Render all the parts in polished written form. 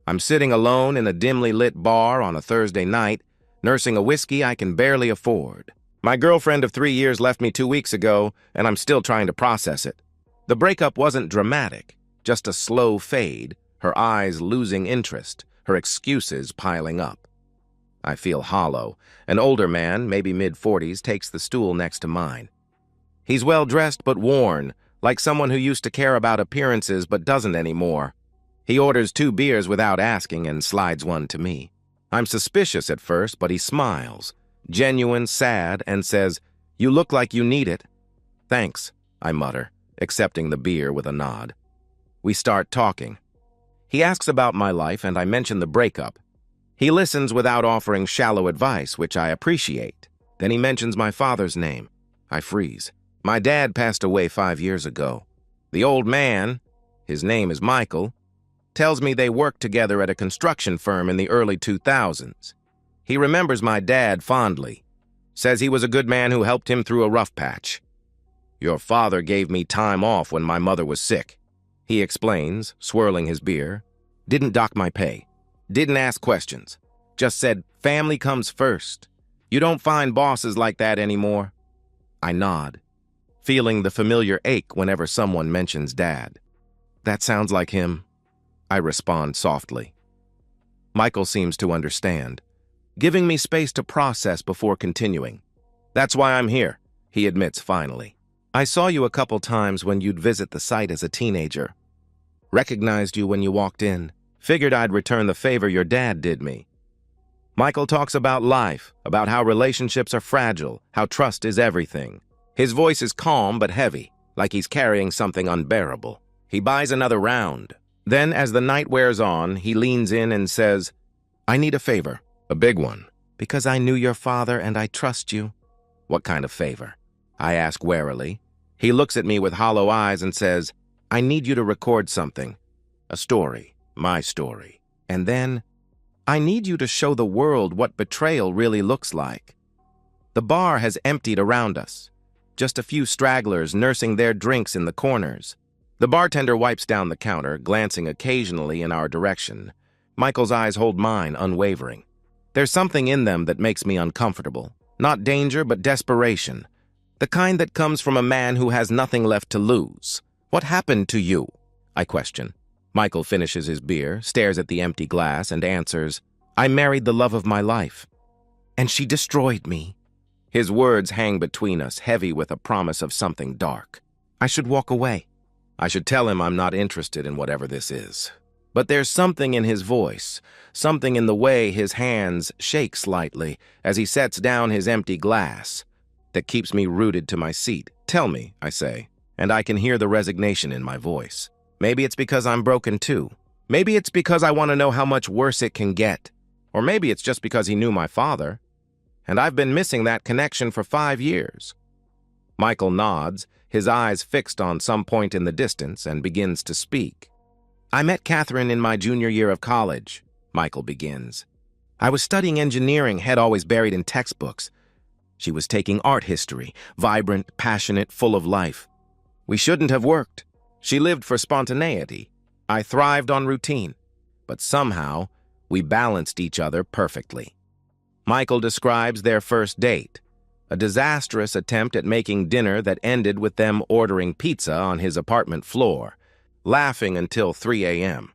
I'm sitting alone in a dimly lit bar on a Thursday night, nursing a whiskey I can barely afford. My girlfriend of 3 years left me 2 weeks ago, and I'm still trying to process it. The breakup wasn't dramatic, just a slow fade, her eyes losing interest, her excuses piling up. I feel hollow. An older man, maybe mid-40s, takes the stool next to mine. He's well-dressed but worn, like someone who used to care about appearances but doesn't anymore. He orders 2 beers without asking and slides one to me. I'm suspicious at first, but he smiles, genuine, sad, and says, "You look like you need it." "Thanks," I mutter, accepting the beer with a nod. We start talking. He asks about my life, and I mention the breakup. He listens without offering shallow advice, which I appreciate. Then he mentions my father's name. I freeze. My dad passed away 5 years ago. The old man, his name is Michael, tells me they worked together at a construction firm in the early 2000s. He remembers my dad fondly, says he was a good man who helped him through a rough patch. "Your father gave me time off when my mother was sick," he explains, swirling his beer. "Didn't dock my pay. Didn't ask questions. Just said, family comes first. You don't find bosses like that anymore." I nod, feeling the familiar ache whenever someone mentions Dad. "That sounds like him," I respond softly. Michael seems to understand, giving me space to process before continuing. "That's why I'm here," he admits finally. "I saw you a couple times when you'd visit the site as a teenager. Recognized you when you walked in. Figured I'd return the favor your dad did me." Michael talks about life, about how relationships are fragile, how trust is everything. His voice is calm but heavy, like he's carrying something unbearable. He buys another round. Then, as the night wears on, he leans in and says, "I need a favor, a big one, because I knew your father and I trust you." "What kind of favor?" I ask warily. He looks at me with hollow eyes and says, "I need you to record something, a story. My story. And then, I need you to show the world what betrayal really looks like." The bar has emptied around us, just a few stragglers nursing their drinks in the corners. The bartender wipes down the counter, glancing occasionally in our direction. Michael's eyes hold mine, unwavering. There's something in them that makes me uncomfortable. Not danger, but desperation. The kind that comes from a man who has nothing left to lose. "What happened to you?" I question. Michael finishes his beer, stares at the empty glass, and answers, "I married the love of my life, and she destroyed me." His words hang between us, heavy with a promise of something dark. I should walk away. I should tell him I'm not interested in whatever this is. But there's something in his voice, something in the way his hands shake slightly as he sets down his empty glass, that keeps me rooted to my seat. "Tell me," I say, and I can hear the resignation in my voice. Maybe it's because I'm broken too. Maybe it's because I want to know how much worse it can get. Or maybe it's just because he knew my father. And I've been missing that connection for 5 years. Michael nods, his eyes fixed on some point in the distance, and begins to speak. "I met Catherine in my junior year of college," Michael begins. "I was studying engineering, head always buried in textbooks. She was taking art history, vibrant, passionate, full of life. We shouldn't have worked. She lived for spontaneity. I thrived on routine. But somehow, we balanced each other perfectly." Michael describes their first date, a disastrous attempt at making dinner that ended with them ordering pizza on his apartment floor, laughing until 3 a.m.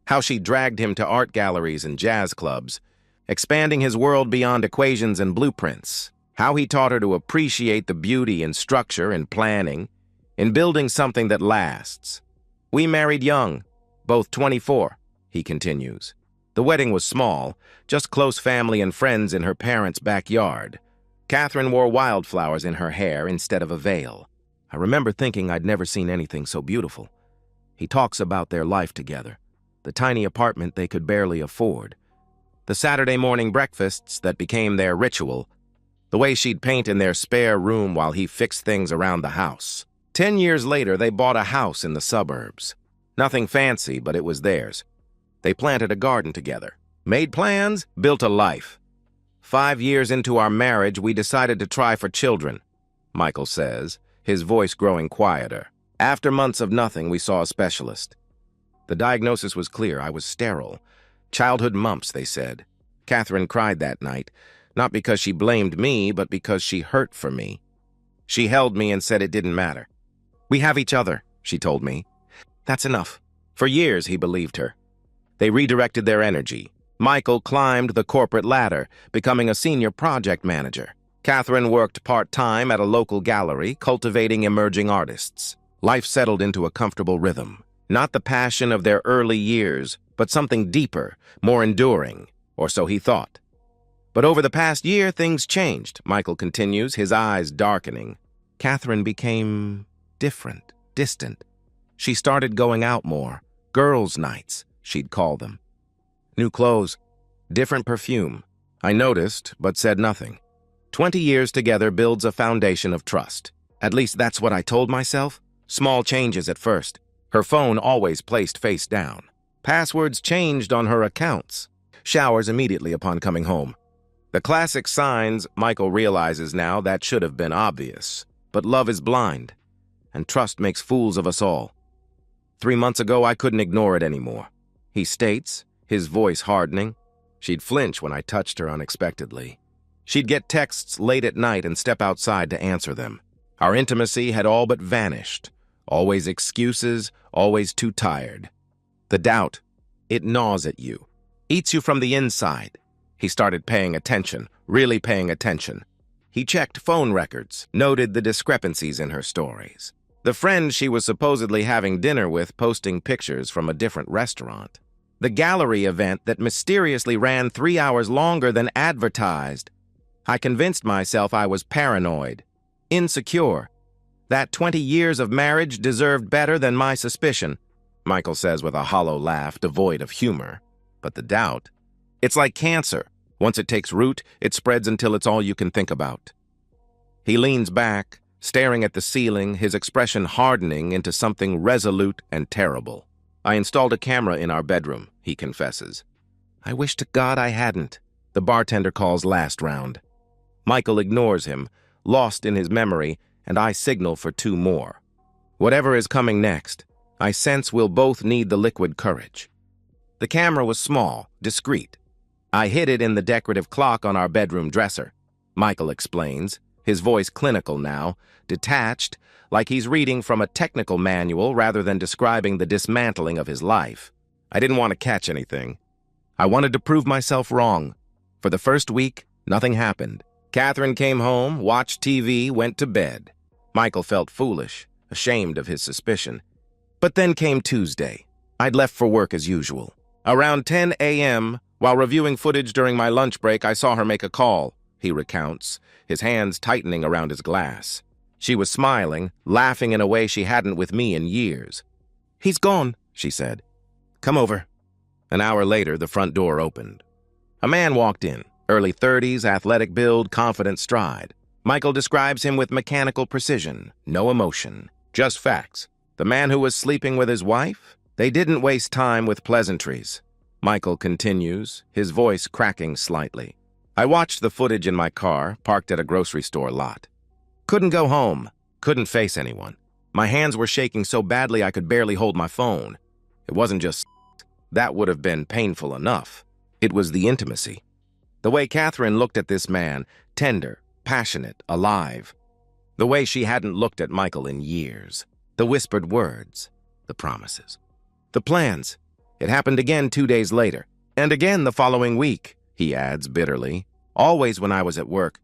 How she dragged him to art galleries and jazz clubs, expanding his world beyond equations and blueprints. How he taught her to appreciate the beauty and structure and planning, in building something that lasts. "We married young, both 24, he continues. "The wedding was small, just close family and friends in her parents' backyard. Catherine wore wildflowers in her hair instead of a veil. I remember thinking I'd never seen anything so beautiful." He talks about their life together, the tiny apartment they could barely afford, the Saturday morning breakfasts that became their ritual, the way she'd paint in their spare room while he fixed things around the house. 10 years later, they bought a house in the suburbs. Nothing fancy, but it was theirs. They planted a garden together, made plans, built a life. 5 years into our marriage, we decided to try for children, Michael says, his voice growing quieter. After months of nothing, we saw a specialist. The diagnosis was clear. I was sterile. Childhood mumps, they said. Catherine cried that night, not because she blamed me, but because she hurt for me. She held me and said it didn't matter. "We have each other," she told me. "That's enough." For years, he believed her. They redirected their energy. Michael climbed the corporate ladder, becoming a senior project manager. Catherine worked part-time at a local gallery, cultivating emerging artists. Life settled into a comfortable rhythm. Not the passion of their early years, but something deeper, more enduring, or so he thought. But over the past year, things changed, Michael continues, his eyes darkening. Catherine became different, distant. She started going out more. Girls' nights, she'd call them. New clothes, different perfume. I noticed, but said nothing. 20 years together builds a foundation of trust. At least that's what I told myself. Small changes at first. Her phone always placed face down. Passwords changed on her accounts. Showers immediately upon coming home. The classic signs Michael realizes now that should have been obvious. But love is blind, and trust makes fools of us all. 3 months ago, I couldn't ignore it anymore. He states, his voice hardening. She'd flinch when I touched her unexpectedly. She'd get texts late at night and step outside to answer them. Our intimacy had all but vanished. Always excuses, always too tired. The doubt, it gnaws at you, eats you from the inside. He started paying attention, really paying attention. He checked phone records, noted the discrepancies in her stories. The friend she was supposedly having dinner with posting pictures from a different restaurant. The gallery event that mysteriously ran 3 hours longer than advertised. I convinced myself I was paranoid, insecure. That 20 years of marriage deserved better than my suspicion, Michael says with a hollow laugh devoid of humor. But the doubt, it's like cancer. Once it takes root, it spreads until it's all you can think about. He leans back, staring at the ceiling, his expression hardening into something resolute and terrible. I installed a camera in our bedroom, he confesses. I wish to God I hadn't. The bartender calls last round. Michael ignores him, lost in his memory, and I signal for 2 more. Whatever is coming next, I sense we'll both need the liquid courage. The camera was small, discreet. I hid it in the decorative clock on our bedroom dresser. Michael explains, his voice clinical now, detached, like he's reading from a technical manual rather than describing the dismantling of his life. I didn't want to catch anything. I wanted to prove myself wrong. For the first week, nothing happened. Catherine came home, watched TV, went to bed. Michael felt foolish, ashamed of his suspicion. But then came Tuesday. I'd left for work as usual. Around 10 a.m., while reviewing footage during my lunch break, I saw her make a call, he recounts, his hands tightening around his glass. She was smiling, laughing in a way she hadn't with me in years. He's gone, she said. Come over. An hour later, the front door opened. A man walked in, early 30s, athletic build, confident stride. Michael describes him with mechanical precision, no emotion, just facts. The man who was sleeping with his wife? They didn't waste time with pleasantries. Michael continues, his voice cracking slightly. I watched the footage in my car, parked at a grocery store lot. Couldn't go home, couldn't face anyone. My hands were shaking so badly I could barely hold my phone. It wasn't just that would have been painful enough. It was the intimacy. The way Catherine looked at this man, tender, passionate, alive. The way she hadn't looked at Michael in years. The whispered words, the promises. The plans. It happened again 2 days later. And again the following week, he adds bitterly. Always when I was at work.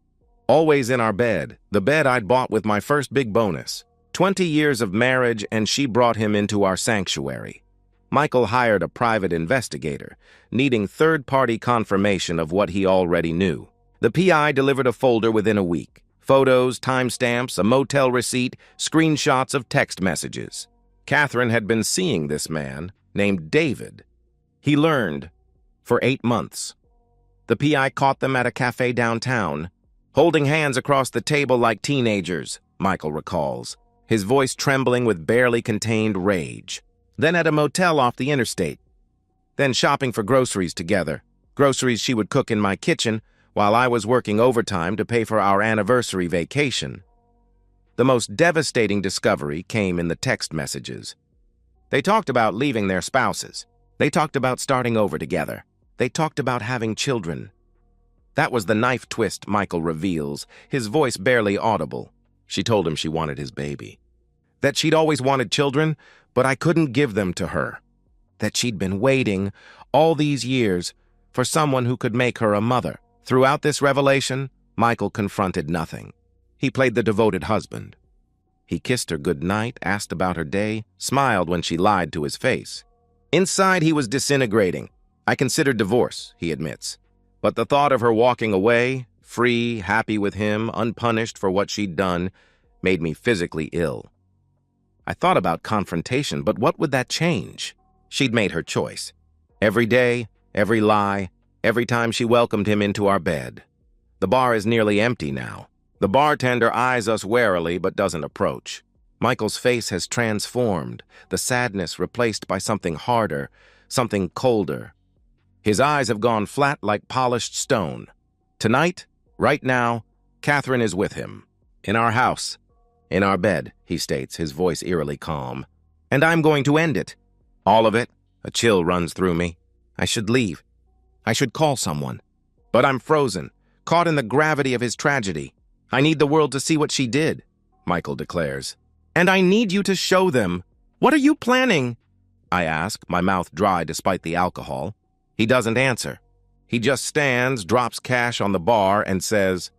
Always in our bed, the bed I'd bought with my first big bonus. 20 years of marriage, and she brought him into our sanctuary. Michael hired a private investigator, needing third-party confirmation of what he already knew. The PI delivered a folder within a week. Photos, timestamps, a motel receipt, screenshots of text messages. Catherine had been seeing this man, named David. He learned for 8 months. The PI caught them at a cafe downtown, holding hands across the table like teenagers, Michael recalls, his voice trembling with barely contained rage. Then at a motel off the interstate. Then shopping for groceries together, groceries she would cook in my kitchen while I was working overtime to pay for our anniversary vacation. The most devastating discovery came in the text messages. They talked about leaving their spouses. They talked about starting over together. They talked about having children. That was the knife twist Michael reveals, his voice barely audible. She told him she wanted his baby. That she'd always wanted children, but I couldn't give them to her. That she'd been waiting all these years for someone who could make her a mother. Throughout this revelation, Michael confronted nothing. He played the devoted husband. He kissed her goodnight, asked about her day, smiled when she lied to his face. Inside, he was disintegrating. I considered divorce, he admits. But the thought of her walking away, free, happy with him, unpunished for what she'd done, made me physically ill. I thought about confrontation, but what would that change? She'd made her choice. Every day, every lie, every time she welcomed him into our bed. The bar is nearly empty now. The bartender eyes us warily but doesn't approach. Michael's face has transformed, the sadness replaced by something harder, something colder. His eyes have gone flat like polished stone. Tonight, right now, Catherine is with him. In our house. In our bed, he states, his voice eerily calm. And I'm going to end it. All of it. A chill runs through me. I should leave. I should call someone. But I'm frozen, caught in the gravity of his tragedy. I need the world to see what she did, Michael declares. And I need you to show them. What are you planning? I ask, my mouth dry despite the alcohol. He doesn't answer. He just stands, drops cash on the bar, and says,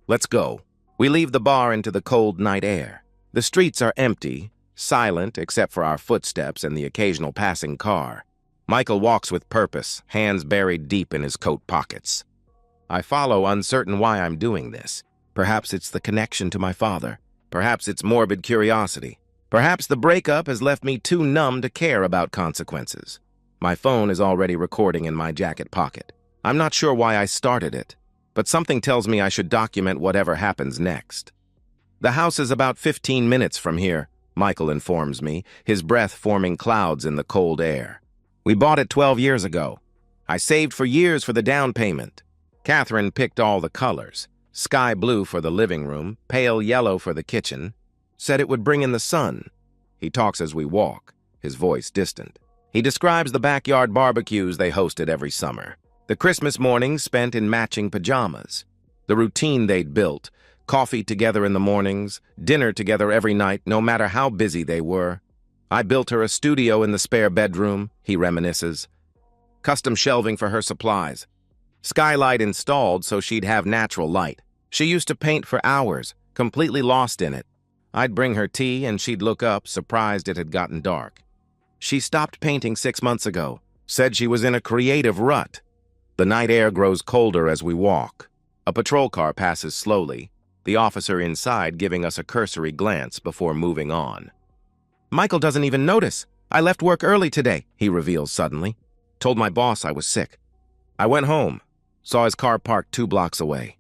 "Let's go." We leave the bar into the cold night air. The streets are empty, silent except for our footsteps and the occasional passing car. Michael walks with purpose, hands buried deep in his coat pockets. I follow, uncertain why I'm doing this. Perhaps it's the connection to my father. Perhaps it's morbid curiosity. Perhaps the breakup has left me too numb to care about consequences. My phone is already recording in my jacket pocket. I'm not sure why I started it, but something tells me I should document whatever happens next. The house is about 15 minutes from here, Michael informs me, his breath forming clouds in the cold air. We bought it 12 years ago. I saved for years for the down payment. Catherine picked all the colors. Sky blue for the living room, pale yellow for the kitchen. Said it would bring in the sun. He talks as we walk, his voice distant. He describes the backyard barbecues they hosted every summer. The Christmas mornings spent in matching pajamas. The routine they'd built, coffee together in the mornings, dinner together every night, no matter how busy they were. I built her a studio in the spare bedroom, he reminisces. Custom shelving for her supplies. Skylight installed so she'd have natural light. She used to paint for hours, completely lost in it. I'd bring her tea and she'd look up, surprised it had gotten dark. She stopped painting 6 months ago, said she was in a creative rut. The night air grows colder as we walk. A patrol car passes slowly, the officer inside giving us a cursory glance before moving on. Michael doesn't even notice. I left work early today, he reveals suddenly. Told my boss I was sick. I went home. Saw his car parked 2 blocks away.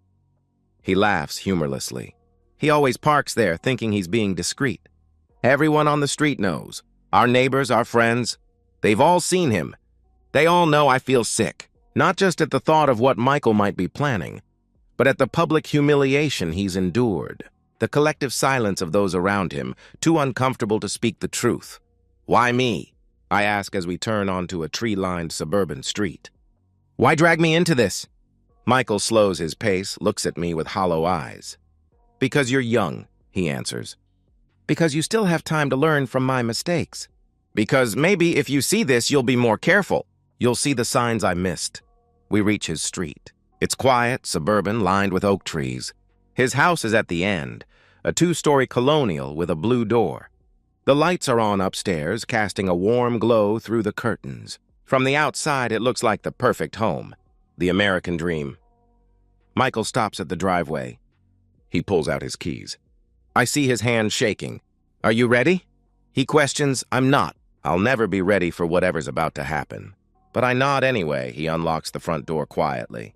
He laughs humorlessly. He always parks there thinking he's being discreet. Everyone on the street knows. Our neighbors, our friends, they've all seen him. They all know I feel sick, not just at the thought of what Michael might be planning, but at the public humiliation he's endured, the collective silence of those around him, too uncomfortable to speak the truth. Why me? I ask as we turn onto a tree-lined suburban street. Why drag me into this? Michael slows his pace, looks at me with hollow eyes. Because you're young, he answers. Because you still have time to learn from my mistakes. Because maybe if you see this, you'll be more careful. You'll see the signs I missed. We reach his street. It's quiet, suburban, lined with oak trees. His house is at the end, a 2-story colonial with a blue door. The lights are on upstairs, casting a warm glow through the curtains. From the outside, it looks like the perfect home, the American dream. Michael stops at the driveway. He pulls out his keys. I see his hand shaking. Are you ready? He questions. I'm not. I'll never be ready for whatever's about to happen. But I nod anyway. He unlocks the front door quietly.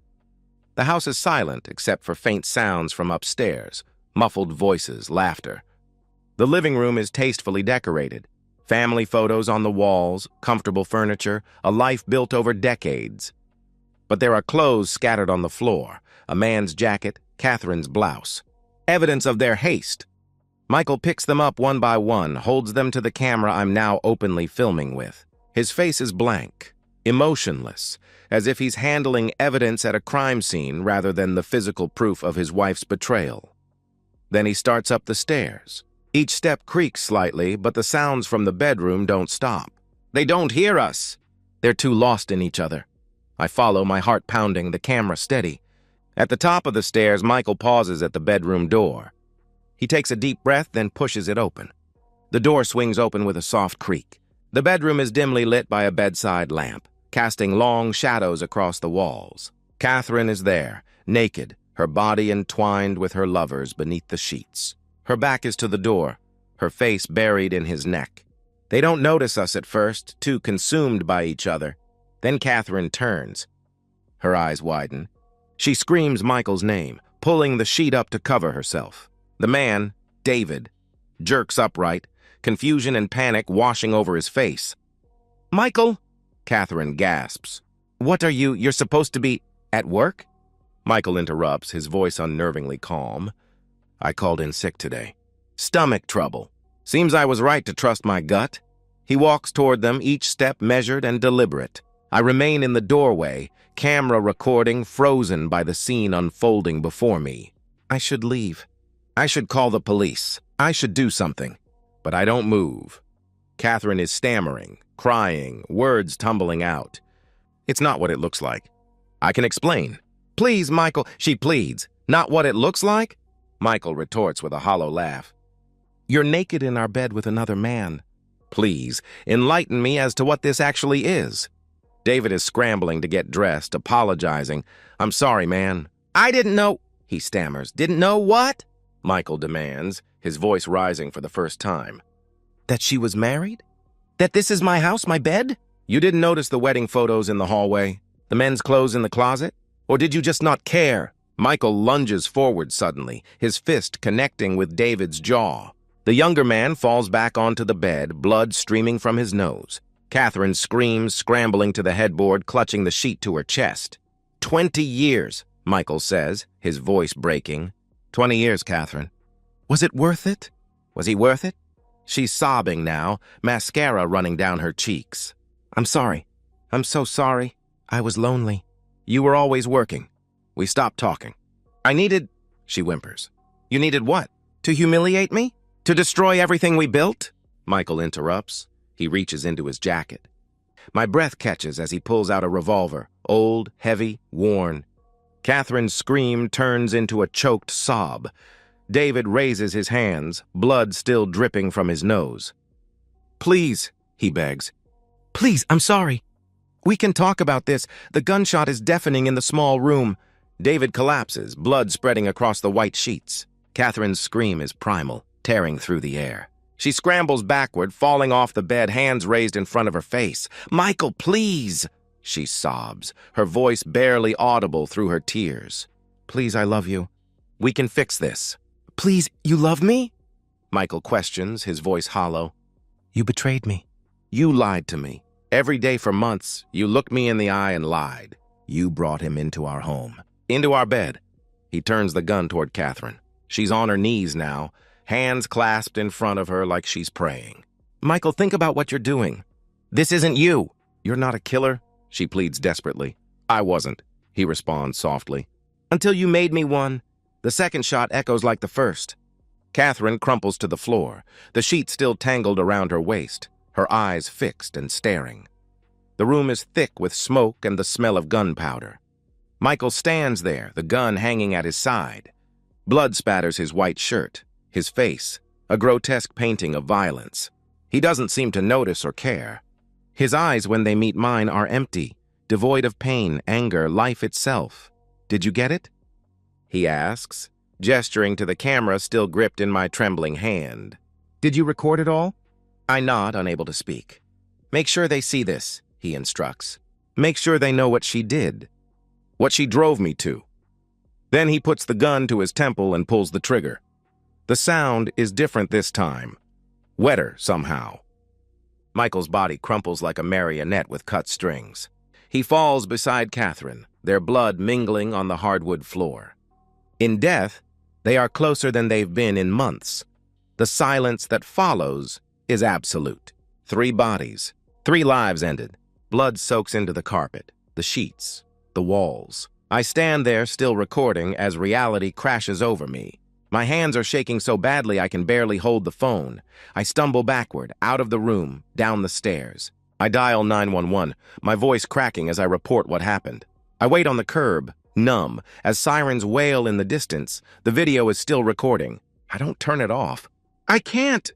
The house is silent except for faint sounds from upstairs, muffled voices, laughter. The living room is tastefully decorated. Family photos on the walls, comfortable furniture, a life built over decades. But there are clothes scattered on the floor, a man's jacket, Catherine's blouse. Evidence of their haste. Michael picks them up one by one, holds them to the camera I'm now openly filming with. His face is blank, emotionless, as if he's handling evidence at a crime scene rather than the physical proof of his wife's betrayal. Then he starts up the stairs. Each step creaks slightly, but the sounds from the bedroom don't stop. They don't hear us. They're too lost in each other. I follow, my heart pounding, the camera steady. At the top of the stairs, Michael pauses at the bedroom door. He takes a deep breath, then pushes it open. The door swings open with a soft creak. The bedroom is dimly lit by a bedside lamp, casting long shadows across the walls. Catherine is there, naked, her body entwined with her lover's beneath the sheets. Her back is to the door, her face buried in his neck. They don't notice us at first, too consumed by each other. Then Catherine turns. Her eyes widen. She screams Michael's name, pulling the sheet up to cover herself. The man, David, jerks upright, confusion and panic washing over his face. "Michael!" Catherine gasps. "What are you? You're supposed to be at work?" Michael interrupts, his voice unnervingly calm. "I called in sick today. Stomach trouble. Seems I was right to trust my gut." He walks toward them, each step measured and deliberate. I remain in the doorway, camera recording, frozen by the scene unfolding before me. I should leave. I should call the police. I should do something. But I don't move. Catherine is stammering, crying, words tumbling out. It's not what it looks like. I can explain. "Please, Michael," she pleads. "Not what it looks like?" Michael retorts with a hollow laugh. "You're naked in our bed with another man. Please, enlighten me as to what this actually is." David is scrambling to get dressed, apologizing. "I'm sorry, man. I didn't know," he stammers. "Didn't know what?" Michael demands, his voice rising for the first time. "That she was married? That this is my house, my bed? You didn't notice the wedding photos in the hallway? The men's clothes in the closet? Or did you just not care?" Michael lunges forward suddenly, his fist connecting with David's jaw. The younger man falls back onto the bed, blood streaming from his nose. Catherine screams, scrambling to the headboard, clutching the sheet to her chest. 20 years, Michael says, his voice breaking. 20 years, Catherine. Was it worth it? Was he worth it? She's sobbing now, mascara running down her cheeks. "I'm sorry. I'm so sorry. I was lonely. You were always working. We stopped talking. I needed," she whimpers. "You needed what? To humiliate me? To destroy everything we built?" Michael interrupts. He reaches into his jacket. My breath catches as he pulls out a revolver, old, heavy, worn. Catherine's scream turns into a choked sob. David raises his hands, blood still dripping from his nose. "Please," he begs. "Please, I'm sorry. We can talk about this. The gunshot is deafening in the small room." David collapses, blood spreading across the white sheets. Catherine's scream is primal, tearing through the air. She scrambles backward, falling off the bed, hands raised in front of her face. "Michael, please!" she sobs, her voice barely audible through her tears. "Please, I love you. We can fix this." "Please, you love me?" Michael questions, his voice hollow. "You betrayed me. You lied to me. Every day for months, you looked me in the eye and lied. You brought him into our home, into our bed." He turns the gun toward Catherine. She's on her knees now, hands clasped in front of her like she's praying. "Michael, think about what you're doing. This isn't you. You're not a killer," she pleads desperately. "I wasn't," he responds softly. "Until you made me one." The second shot echoes like the first. Catherine crumples to the floor, the sheet still tangled around her waist, her eyes fixed and staring. The room is thick with smoke and the smell of gunpowder. Michael stands there, the gun hanging at his side. Blood spatters his white shirt, his face, a grotesque painting of violence. He doesn't seem to notice or care. His eyes, when they meet mine, are empty, devoid of pain, anger, life itself. "Did you get it?" he asks, gesturing to the camera still gripped in my trembling hand. "Did you record it all?" I nod, unable to speak. "Make sure they see this," he instructs. "Make sure they know what she did, what she drove me to." Then he puts the gun to his temple and pulls the trigger. The sound is different this time, wetter somehow. Michael's body crumples like a marionette with cut strings. He falls beside Catherine, their blood mingling on the hardwood floor. In death, they are closer than they've been in months. The silence that follows is absolute. 3 bodies, 3 lives ended. Blood soaks into the carpet, the sheets, the walls. I stand there still recording as reality crashes over me. My hands are shaking so badly I can barely hold the phone. I stumble backward, out of the room, down the stairs. I dial 911, my voice cracking as I report what happened. I wait on the curb, numb, as sirens wail in the distance. The video is still recording. I don't turn it off. I can't!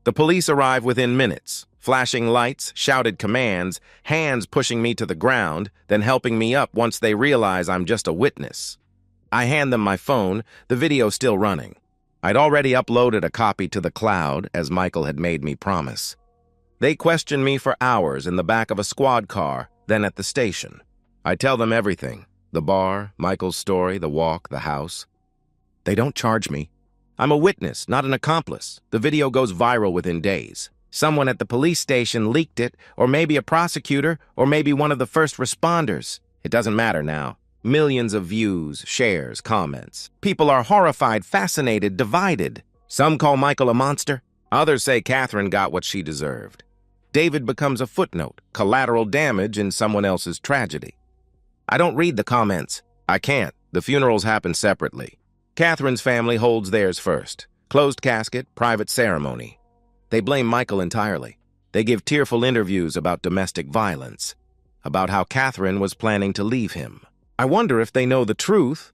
The police arrive within minutes. Flashing lights, shouted commands, hands pushing me to the ground, then helping me up once they realize I'm just a witness. I hand them my phone, the video still running. I'd already uploaded a copy to the cloud, as Michael had made me promise. They question me for hours in the back of a squad car, then at the station. I tell them everything, the bar, Michael's story, the walk, the house. They don't charge me. I'm a witness, not an accomplice. The video goes viral within days. Someone at the police station leaked it, or maybe a prosecutor, or maybe one of the first responders. It doesn't matter now. Millions of views, shares, comments. People are horrified, fascinated, divided. Some call Michael a monster. Others say Catherine got what she deserved. David becomes a footnote, collateral damage in someone else's tragedy. I don't read the comments. I can't. The funerals happen separately. Catherine's family holds theirs first. Closed casket, private ceremony. They blame Michael entirely. They give tearful interviews about domestic violence, about how Catherine was planning to leave him. I wonder if they know the truth,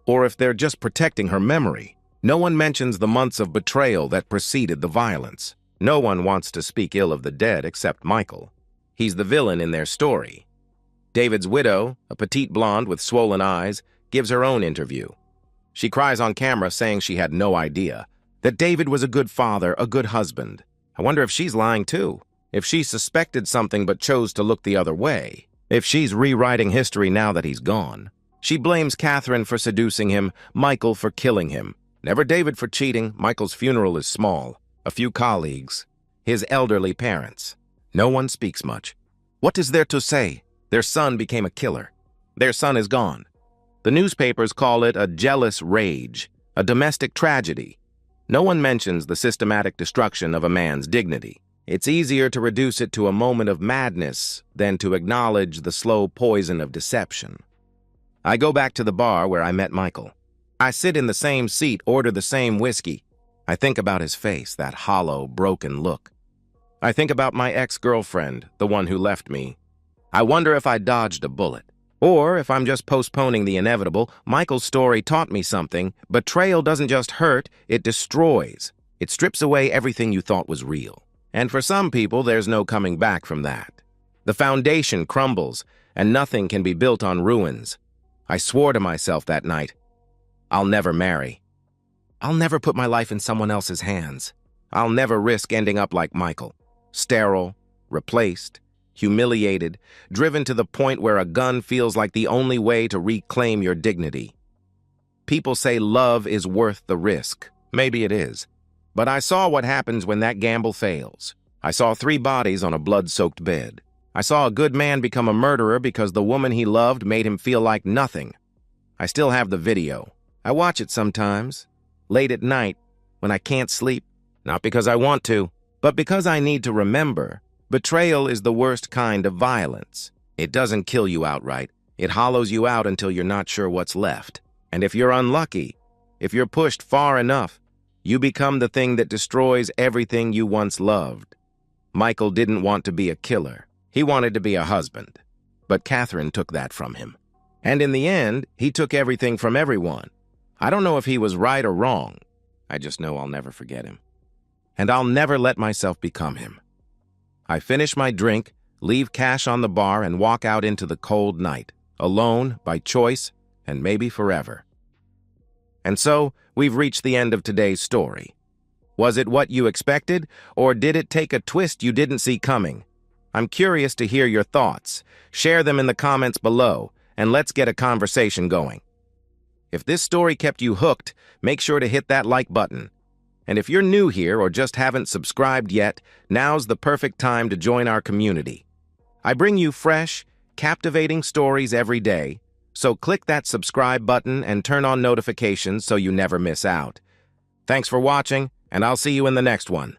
or if they're just protecting her memory. No one mentions the months of betrayal that preceded the violence. No one wants to speak ill of the dead except Michael. He's the villain in their story. David's widow, a petite blonde with swollen eyes, gives her own interview. She cries on camera saying she had no idea, that David was a good father, a good husband. I wonder if she's lying too, if she suspected something but chose to look the other way, if she's rewriting history now that he's gone. She blames Catherine for seducing him, Michael for killing him. Never David for cheating. Michael's funeral is small. A few colleagues. His elderly parents. No one speaks much. What is there to say? Their son became a killer. Their son is gone. The newspapers call it a jealous rage, a domestic tragedy. No one mentions the systematic destruction of a man's dignity. It's easier to reduce it to a moment of madness than to acknowledge the slow poison of deception. I go back to the bar where I met Michael. I sit in the same seat, order the same whiskey. I think about his face, that hollow, broken look. I think about my ex-girlfriend, the one who left me. I wonder if I dodged a bullet. Or if I'm just postponing the inevitable. Michael's story taught me something. Betrayal doesn't just hurt, it destroys. It strips away everything you thought was real. And for some people, there's no coming back from that. The foundation crumbles, and nothing can be built on ruins. I swore to myself that night, I'll never marry. I'll never put my life in someone else's hands. I'll never risk ending up like Michael. Sterile, replaced, humiliated, driven to the point where a gun feels like the only way to reclaim your dignity. People say love is worth the risk. Maybe it is. But I saw what happens when that gamble fails. I saw 3 bodies on a blood-soaked bed. I saw a good man become a murderer because the woman he loved made him feel like nothing. I still have the video. I watch it sometimes, late at night, when I can't sleep. Not because I want to, but because I need to remember. Betrayal is the worst kind of violence. It doesn't kill you outright. It hollows you out until you're not sure what's left. And if you're unlucky, if you're pushed far enough, you become the thing that destroys everything you once loved. Michael didn't want to be a killer. He wanted to be a husband. But Catherine took that from him. And in the end, he took everything from everyone. I don't know if he was right or wrong. I just know I'll never forget him. And I'll never let myself become him. I finish my drink, leave cash on the bar, and walk out into the cold night, alone, by choice, and maybe forever. And so, we've reached the end of today's story. Was it what you expected, or did it take a twist you didn't see coming? I'm curious to hear your thoughts. Share them in the comments below, and let's get a conversation going. If this story kept you hooked, make sure to hit that like button. And if you're new here or just haven't subscribed yet, now's the perfect time to join our community. I bring you fresh, captivating stories every day, so click that subscribe button and turn on notifications so you never miss out. Thanks for watching, and I'll see you in the next one.